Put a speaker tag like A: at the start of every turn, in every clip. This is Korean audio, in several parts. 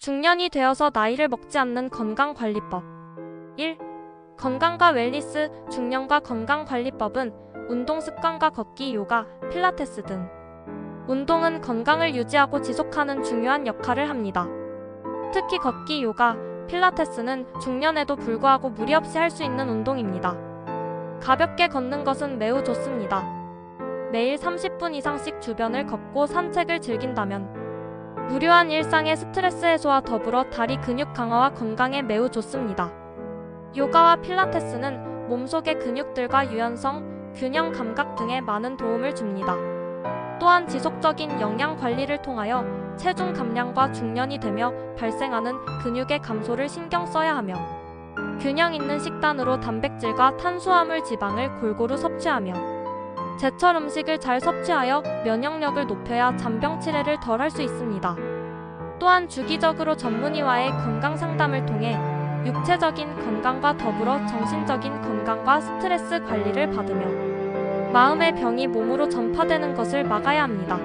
A: 중년이 되어서 나이를 먹지 않는 건강관리법. 1. 건강과 웰니스. 중년과 건강관리법은 운동 습관과 걷기, 요가, 필라테스 등 운동은 건강을 유지하고 지속하는 중요한 역할을 합니다. 특히 걷기, 요가, 필라테스는 중년에도 불구하고 무리 없이 할 수 있는 운동입니다. 가볍게 걷는 것은 매우 좋습니다. 매일 30분 이상씩 주변을 걷고 산책을 즐긴다면 무료한 일상의 스트레스 해소와 더불어 다리 근육 강화와 건강에 매우 좋습니다. 요가와 필라테스는 몸속의 근육들과 유연성, 균형 감각 등에 많은 도움을 줍니다. 또한 지속적인 영양 관리를 통하여 체중 감량과 중년이 되며 발생하는 근육의 감소를 신경 써야 하며 균형 있는 식단으로 단백질과 탄수화물, 지방을 골고루 섭취하며 제철 음식을 잘 섭취하여 면역력을 높여야 잔병 치레를 덜 할 수 있습니다. 또한 주기적으로 전문의와의 건강 상담을 통해 육체적인 건강과 더불어 정신적인 건강과 스트레스 관리를 받으며 마음의 병이 몸으로 전파되는 것을 막아야 합니다.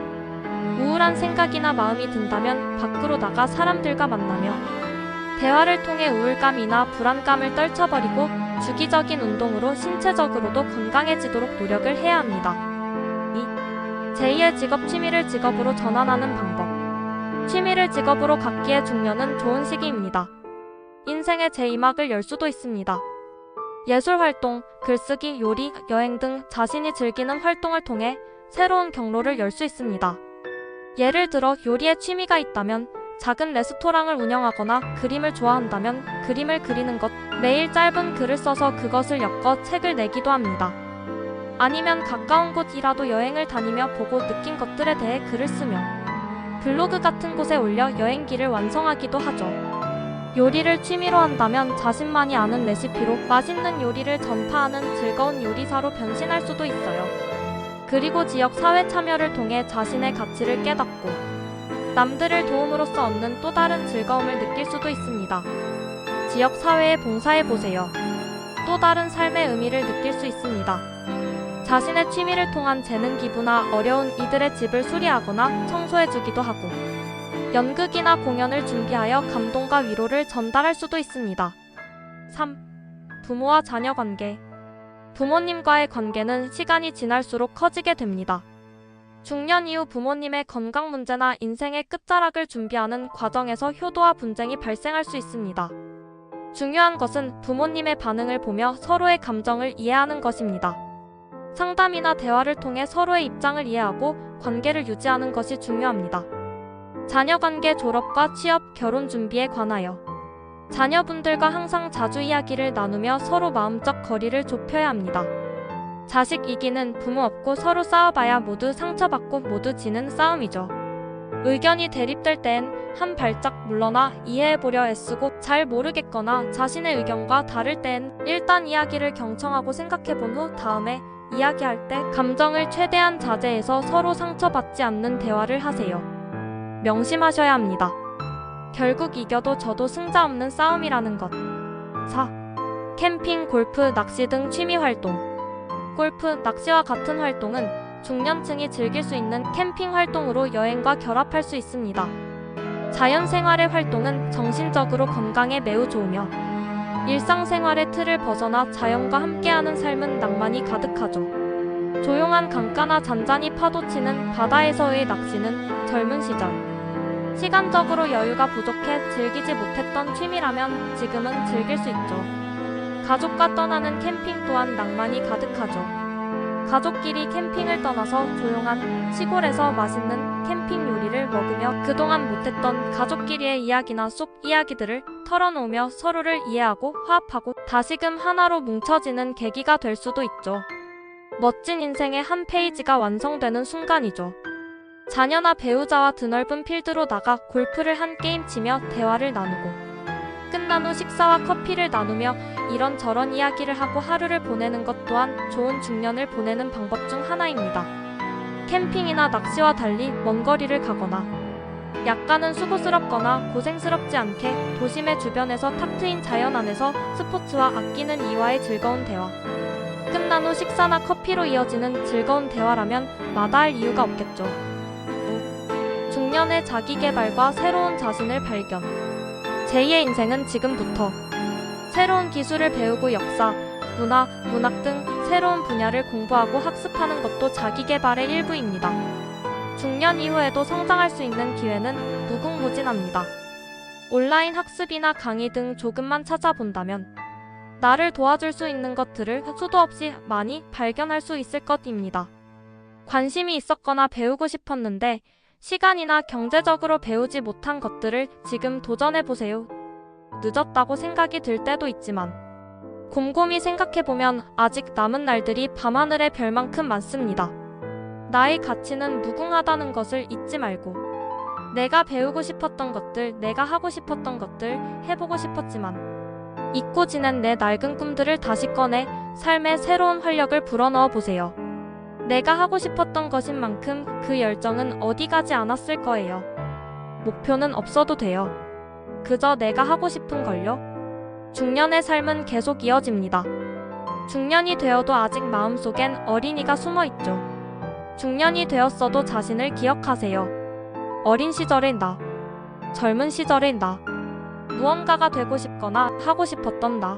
A: 우울한 생각이나 마음이 든다면 밖으로 나가 사람들과 만나며 대화를 통해 우울감이나 불안감을 떨쳐버리고 주기적인 운동으로 신체적으로도 건강해지도록 노력을 해야 합니다. 2. 제2의 직업. 취미를 직업으로 전환하는 방법. 취미를 직업으로 갖기에 중년은 좋은 시기입니다. 인생의 제2막을 열 수도 있습니다. 예술활동, 글쓰기, 요리, 여행 등 자신이 즐기는 활동을 통해 새로운 경로를 열 수 있습니다. 예를 들어 요리에 취미가 있다면 작은 레스토랑을 운영하거나 그림을 좋아한다면 그림을 그리는 것, 매일 짧은 글을 써서 그것을 엮어 책을 내기도 합니다. 아니면 가까운 곳이라도 여행을 다니며 보고 느낀 것들에 대해 글을 쓰며 블로그 같은 곳에 올려 여행기를 완성하기도 하죠. 요리를 취미로 한다면 자신만이 아는 레시피로 맛있는 요리를 전파하는 즐거운 요리사로 변신할 수도 있어요. 그리고 지역 사회 참여를 통해 자신의 가치를 깨닫고 남들을 도움으로써 얻는 또 다른 즐거움을 느낄 수도 있습니다. 지역 사회에 봉사해보세요. 또 다른 삶의 의미를 느낄 수 있습니다. 자신의 취미를 통한 재능 기부나 어려운 이들의 집을 수리하거나 청소해주기도 하고 연극이나 공연을 준비하여 감동과 위로를 전달할 수도 있습니다. 3. 부모와 자녀 관계. 부모님과의 관계는 시간이 지날수록 커지게 됩니다. 중년 이후 부모님의 건강 문제나 인생의 끝자락을 준비하는 과정에서 효도와 분쟁이 발생할 수 있습니다. 중요한 것은 부모님의 반응을 보며 서로의 감정을 이해하는 것입니다. 상담이나 대화를 통해 서로의 입장을 이해하고 관계를 유지하는 것이 중요합니다. 자녀관계, 졸업과 취업, 결혼 준비에 관하여 자녀분들과 항상 자주 이야기를 나누며 서로 마음적 거리를 좁혀야 합니다. 자식 이기는 부모 없고 서로 싸워봐야 모두 상처받고 모두 지는 싸움이죠. 의견이 대립될 땐 한 발짝 물러나 이해해보려 애쓰고 잘 모르겠거나 자신의 의견과 다를 땐 일단 이야기를 경청하고 생각해본 후 다음에 이야기할 때 감정을 최대한 자제해서 서로 상처받지 않는 대화를 하세요. 명심하셔야 합니다. 결국 이겨도 져도 승자 없는 싸움이라는 것. 4. 캠핑, 골프, 낚시 등 취미 활동. 골프, 낚시와 같은 활동은 중년층이 즐길 수 있는 캠핑 활동으로 여행과 결합할 수 있습니다. 자연생활의 활동은 정신적으로 건강에 매우 좋으며 일상생활의 틀을 벗어나 자연과 함께하는 삶은 낭만이 가득하죠. 조용한 강가나 잔잔히 파도치는 바다에서의 낚시는 젊은 시절 시간적으로 여유가 부족해 즐기지 못했던 취미라면 지금은 즐길 수 있죠. 가족과 떠나는 캠핑 또한 낭만이 가득하죠. 가족끼리 캠핑을 떠나서 조용한 시골에서 맛있는 캠핑 요리를 먹으며 그동안 못했던 가족끼리의 이야기나 속 이야기들을 털어놓으며 서로를 이해하고 화합하고 다시금 하나로 뭉쳐지는 계기가 될 수도 있죠. 멋진 인생의 한 페이지가 완성되는 순간이죠. 자녀나 배우자와 드넓은 필드로 나가 골프를 한 게임 치며 대화를 나누고 끝난 후 식사와 커피를 나누며 이런저런 이야기를 하고 하루를 보내는 것 또한 좋은 중년을 보내는 방법 중 하나입니다. 캠핑이나 낚시와 달리 먼 거리를 가거나 약간은 수고스럽거나 고생스럽지 않게 도심의 주변에서 탁 트인 자연 안에서 스포츠와 아끼는 이와의 즐거운 대화. 끝난 후 식사나 커피로 이어지는 즐거운 대화라면 마다할 이유가 없겠죠. 중년의 자기계발과 새로운 자신을 발견. 제2의 인생은 지금부터. 새로운 기술을 배우고 역사, 문화, 문학 등 새로운 분야를 공부하고 학습하는 것도 자기계발의 일부입니다. 중년 이후에도 성장할 수 있는 기회는 무궁무진합니다. 온라인 학습이나 강의 등 조금만 찾아본다면 나를 도와줄 수 있는 것들을 수도 없이 많이 발견할 수 있을 것입니다. 관심이 있었거나 배우고 싶었는데 시간이나 경제적으로 배우지 못한 것들을 지금 도전해보세요. 늦었다고 생각이 들 때도 있지만 곰곰이 생각해보면 아직 남은 날들이 밤하늘의 별만큼 많습니다. 나의 가치는 무궁하다는 것을 잊지 말고 내가 배우고 싶었던 것들, 내가 하고 싶었던 것들, 해보고 싶었지만 잊고 지낸 내 낡은 꿈들을 다시 꺼내 삶에 새로운 활력을 불어넣어 보세요. 내가 하고 싶었던 것인 만큼 그 열정은 어디 가지 않았을 거예요. 목표는 없어도 돼요. 그저 내가 하고 싶은 걸요. 중년의 삶은 계속 이어집니다. 중년이 되어도 아직 마음속엔 어린이가 숨어 있죠. 중년이 되었어도 자신을 기억하세요. 어린 시절의 나, 젊은 시절의 나, 무언가가 되고 싶거나 하고 싶었던 나.